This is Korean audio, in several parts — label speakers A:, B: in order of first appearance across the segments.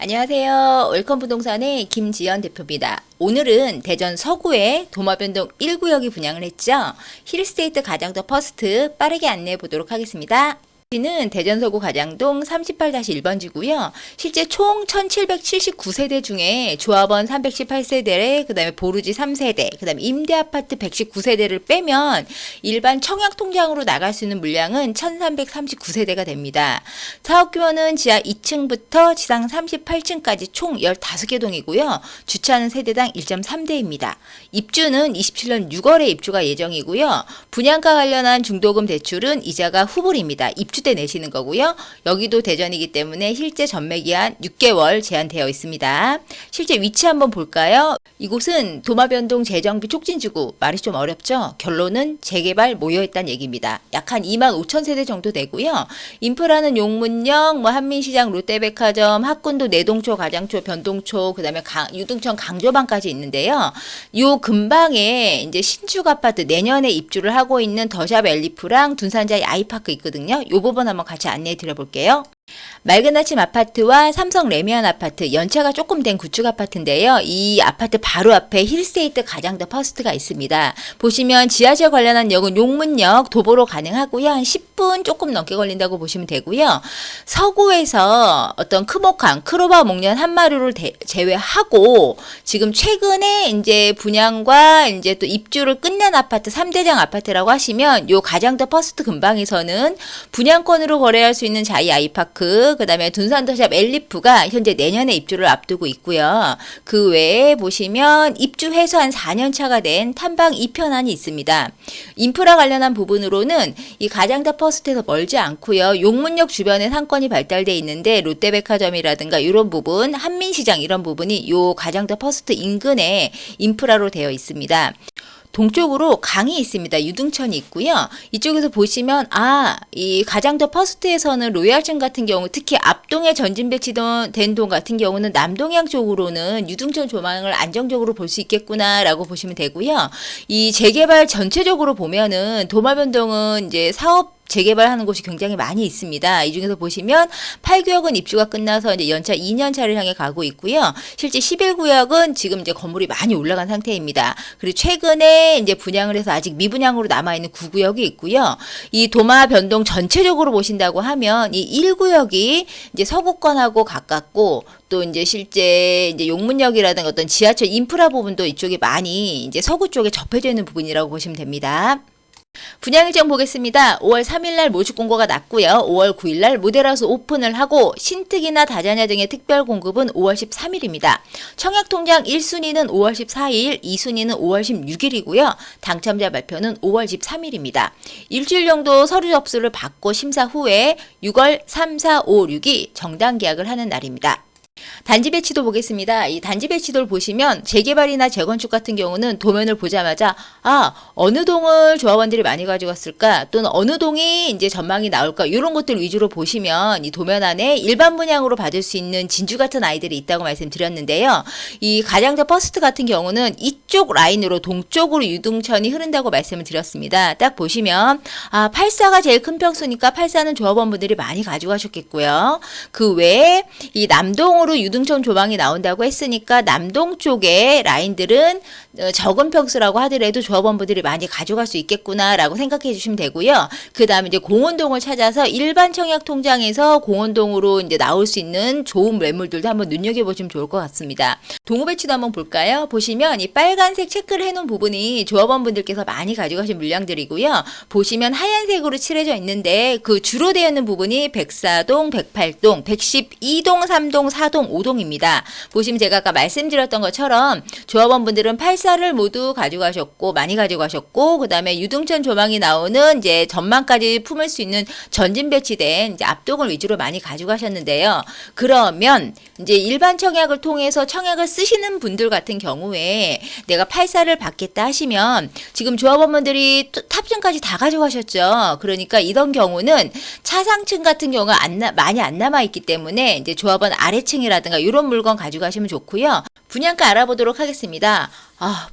A: 안녕하세요. 웰컴 부동산의 김지연 대표입니다. 오늘은 대전 서구에 도마변동 1구역이 분양을 했죠. 힐스테이트 가장더 퍼스트 빠르게 안내해 보도록 하겠습니다. 는 대전 서구 가장동 38-1번지고요. 실제 총 1779세대 중에 조합원 318세대, 그 다음에 보루지 3세대, 그 다음에 임대아파트 119세대를 빼면 일반 청약통장으로 나갈 수 있는 물량은 1339세대가 됩니다. 사업규모는 지하 2층부터 지상 38층까지 총 15개 동이고요. 주차는 세대당 1.3대입니다. 입주는 27년 6월에 입주가 예정이고요. 분양가 관련한 중도금 대출은 이자가 후불입니다. 입주 때 내시는 거고요. 여기도 대전이기 때문에 실제 전매기한 6개월 제한되어 있습니다. 실제 위치 한번 볼까요? 이곳은 도마변동 재정비 촉진지구, 말이 좀 어렵죠? 결론은 재개발 모여있다는 얘기입니다. 약 한 25,000세대 정도 되고요. 인프라는 용문역, 한민시장, 롯데백화점, 학군도 내동초, 가장초, 변동초, 그 다음에 유등천 강조방까지 있는데요. 요 근방에 이제 신축 아파트 내년에 입주를 하고 있는 더샵 엘리프랑 둔산자이 아이파크 있거든요. 요 부분 한번 같이 안내해 드려 볼게요. 맑은 아침 아파트와 삼성 레미안 아파트, 연차가 조금 된 구축 아파트인데요. 이 아파트 바로 앞에 힐스테이트 가장더 퍼스트가 있습니다. 보시면 지하철 관련한 역은 용문역, 도보로 가능하고요. 한 10분 조금 넘게 걸린다고 보시면 되고요. 서구에서 어떤 크목항, 크로바 목련 한마루를 제외하고 지금 최근에 이제 분양과 이제 또 입주를 끝낸 아파트 3대장 아파트라고 하시면 요 가장더 퍼스트 근방에서는 분양권으로 거래할 수 있는 자이 아이파크, 그 다음에 둔산더샵 엘리프가 현재 내년에 입주를 앞두고 있고요. 그 외에 보시면 입주해서 한 4년 차가 된 탐방 2편안이 있습니다. 인프라 관련한 부분으로는 이 가장더 퍼스트에서 멀지 않고요. 용문역 주변에 상권이 발달돼 있는데 롯데백화점이라든가 이런 부분, 한민시장 이런 부분이 요 가장더 퍼스트 인근에 인프라로 되어 있습니다. 동쪽으로 강이 있습니다. 유등천이 있고요. 이쪽에서 보시면 이 가장더 퍼스트에서는 로얄층 같은 경우, 특히 앞동에 전진 배치된 동 같은 경우는 남동향 쪽으로는 유등천 조망을 안정적으로 볼 수 있겠구나라고 보시면 되고요. 이 재개발 전체적으로 보면은 도마변동은 이제 사업 재개발하는 곳이 굉장히 많이 있습니다. 이 중에서 보시면 8구역은 입주가 끝나서 이제 연차 2년 차를 향해 가고 있고요. 실제 11구역은 지금 이제 건물이 많이 올라간 상태입니다. 그리고 최근에 이제 분양을 해서 아직 미분양으로 남아있는 9구역이 있고요. 이 도마 변동 전체적으로 보신다고 하면 이 1구역이 이제 서구권하고 가깝고 또 이제 실제 이제 용문역이라든가 어떤 지하철 인프라 부분도 이쪽에 많이 이제 서구 쪽에 접해져 있는 부분이라고 보시면 됩니다. 분양 일정 보겠습니다. 5월 3일날 모집 공고가 났고요. 5월 9일날 모델하우스 오픈을 하고 신특이나 다자녀 등의 특별 공급은 5월 13일입니다. 청약통장 1순위는 5월 14일, 2순위는 5월 16일이고요. 당첨자 발표는 5월 13일입니다. 일주일 정도 서류 접수를 받고 심사 후에 6월 3, 4, 5, 6이 정당 계약을 하는 날입니다. 단지 배치도 보겠습니다. 이 단지 배치도를 보시면 재개발이나 재건축 같은 경우는 도면을 보자마자 어느 동을 조합원들이 많이 가져갔을까, 또는 어느 동이 이제 전망이 나올까, 이런 것들 위주로 보시면 이 도면 안에 일반 분양으로 받을 수 있는 진주 같은 아이들이 있다고 말씀드렸는데요. 이 가장더 퍼스트 같은 경우는 이쪽 라인으로 동쪽으로 유등천이 흐른다고 말씀을 드렸습니다. 딱 보시면 84가 제일 큰 평수니까 84는 조합원분들이 많이 가져가셨겠고요. 그 외에 이 남동으로 유등천 조망이 나온다고 했으니까 남동 쪽의 라인들은 적은 평수라고 하더라도 조합원분들이 많이 가져갈 수 있겠구나라고 생각해 주시면 되고요. 그 다음에 이제 공원동을 찾아서 일반 청약 통장에서 공원동으로 이제 나올 수 있는 좋은 매물들도 한번 눈여겨보시면 좋을 것 같습니다. 동호 배치도 한번 볼까요? 보시면 이 빨간색 체크를 해놓은 부분이 조합원분들께서 많이 가져가신 물량들이고요. 보시면 하얀색으로 칠해져 있는데 그 주로 되어 있는 부분이 104동, 108동, 112동, 3동, 4동, 5동입니다. 보시면 제가 아까 말씀드렸던 것처럼 조합원분들은 84를 모두 가져가셨고, 많이 가져가셨고, 그 다음에 유등천 조망이 나오는 이제 전망까지 품을 수 있는 전진 배치된 이제 앞동을 위주로 많이 가져가셨는데요. 그러면 이제 일반 청약을 통해서 청약을 쓰시는 분들 같은 경우에 내가 84를 받겠다 하시면 지금 조합원분들이 탑층까지 다 가져가셨죠. 그러니까 이런 경우는 차상층 같은 경우가 많이 안 남아 있기 때문에 이제 조합원 아래층이라든가 이런 물건 가져가시면 좋고요. 분양가 알아보도록 하겠습니다.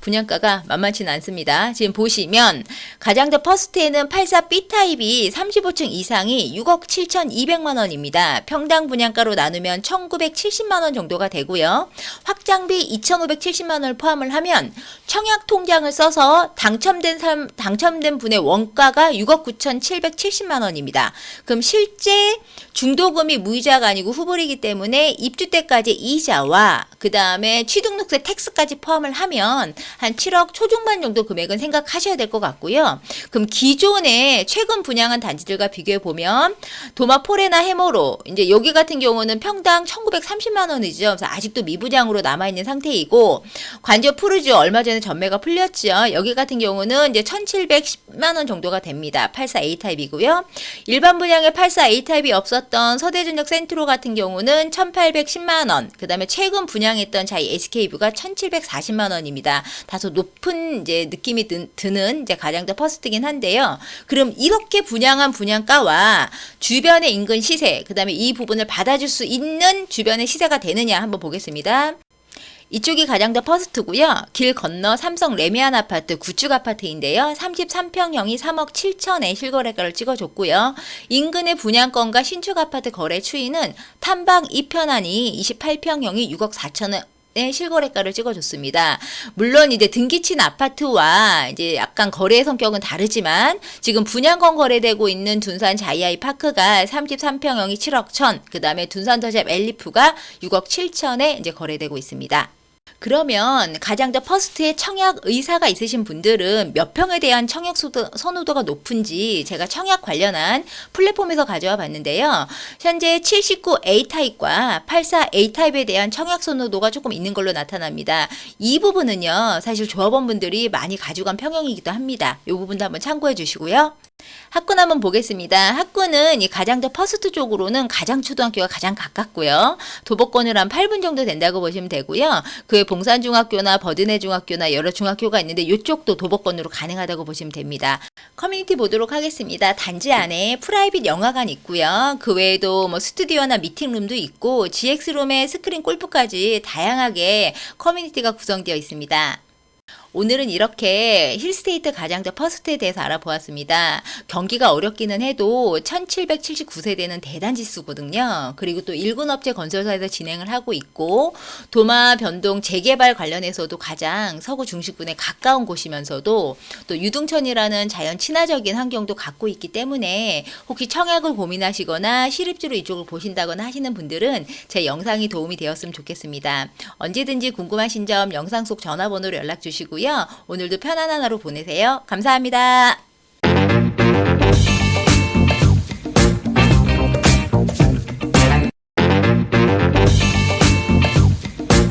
A: 분양가가 만만치는 않습니다. 지금 보시면 가장자 퍼스트에는 84 B타입이 35층 이상이 6억 7,200만 원입니다. 평당 분양가로 나누면 1,970만 원 정도가 되고요. 확장비 2,570만 원을 포함을 하면 청약 통장을 써서 당첨된 분의 원가가 6억 9,770만 원입니다. 그럼 실제 중도금이 무이자가 아니고 후불이기 때문에 입주 때까지 이자와 그 다음에 취등록세 텍스까지 포함을 하면 한 7억 초중반 정도 금액은 생각하셔야 될 것 같고요. 그럼 기존에 최근 분양한 단지들과 비교해 보면 도마 포레나 해머로 이제 여기 같은 경우는 평당 1,930만 원이죠. 그래서 아직도 미분양으로 남아 있는 상태이고 관저 푸르지오 얼마 전에 전매가 풀렸죠. 여기 같은 경우는 이제 1,710만 원 정도가 됩니다. 84A 타입이고요. 일반 분양에 84A 타입이 없었던 서대전역 센트로 같은 경우는 1,810만 원. 그다음에 최근 분양했던 자이 SK뷰가 1,740만 원입니다. 다소 높은 이제 느낌이 드는 이제 가장자 퍼스트긴 한데요. 그럼 이렇게 분양한 분양가와 주변의 인근 시세, 그다음에 이 부분을 받아줄 수 있는 주변의 시세가 되느냐 한번 보겠습니다. 이쪽이 가장자 퍼스트고요. 길 건너 삼성 레미안 아파트 구축 아파트인데요. 33평형이 3억 7천에 실거래가를 찍어줬고요. 인근의 분양권과 신축 아파트 거래 추이는 탐방 2편안이 28평형이 6억 4천에 실거래가를 찍어줬습니다. 물론 이제 등기친 아파트와 이제 약간 거래 성격은 다르지만 지금 분양권 거래되고 있는 둔산 자이아이 파크가 33평형이 7억 1천, 그 다음에 둔산 더샵 엘리프가 6억 7천에 이제 거래되고 있습니다. 그러면 가장자 퍼스트에 청약 의사가 있으신 분들은 몇 평에 대한 청약 선호도가 높은지 제가 청약 관련한 플랫폼에서 가져와 봤는데요. 현재 79A 타입과 84A 타입에 대한 청약 선호도가 조금 있는 걸로 나타납니다. 이 부분은요, 사실 조합원분들이 많이 가져간 평형이기도 합니다. 이 부분도 한번 참고해 주시고요. 학군 한번 보겠습니다. 학군은 이 가장자 퍼스트 쪽으로는 가장초등학교가 가장 가깝고요. 도보권으로 한 8분 정도 된다고 보시면 되고요. 그외 봉산중학교나 버드네 중학교나 여러 중학교가 있는데 이쪽도 도보권으로 가능하다고 보시면 됩니다. 커뮤니티 보도록 하겠습니다. 단지 안에 프라이빗 영화관 있고요. 그 외에도 뭐 스튜디오나 미팅룸도 있고 GX룸에 스크린 골프까지 다양하게 커뮤니티가 구성되어 있습니다. 오늘은 이렇게 힐스테이트 가장자 퍼스트에 대해서 알아보았습니다. 경기가 어렵기는 해도 1779세대는 대단지수거든요. 그리고 또 일군업체 건설사에서 진행을 하고 있고 도마 변동 재개발 관련해서도 가장 서구 중심군에 가까운 곳이면서도 또 유등천이라는 자연 친화적인 환경도 갖고 있기 때문에 혹시 청약을 고민하시거나 실입주로 이쪽을 보신다거나 하시는 분들은 제 영상이 도움이 되었으면 좋겠습니다. 언제든지 궁금하신 점 영상 속 전화번호로 연락 주시고요. 오늘도 편안한 하루 보내세요. 감사합니다.